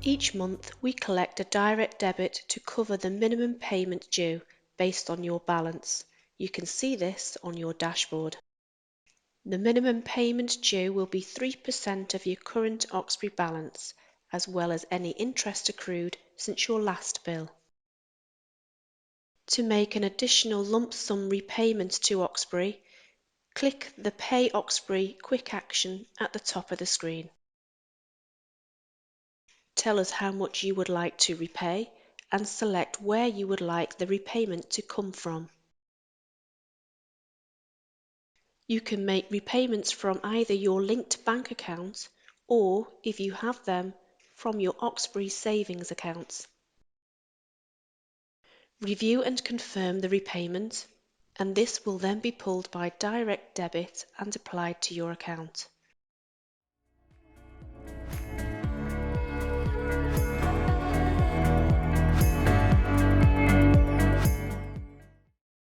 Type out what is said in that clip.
Each month, we collect a direct debit to cover the minimum payment due based on your balance. You can see this on your dashboard. The minimum payment due will be 3% of your current Oxbury balance, as well as any interest accrued since your last bill. To make an additional lump sum repayment to Oxbury, click the Pay Oxbury quick action at the top of the screen. Tell us how much you would like to repay and select where you would like the repayment to come from. You can make repayments from either your linked bank account or, if you have them, from your Oxbury savings accounts. Review and confirm the repayment, and this will then be pulled by direct debit and applied to your account.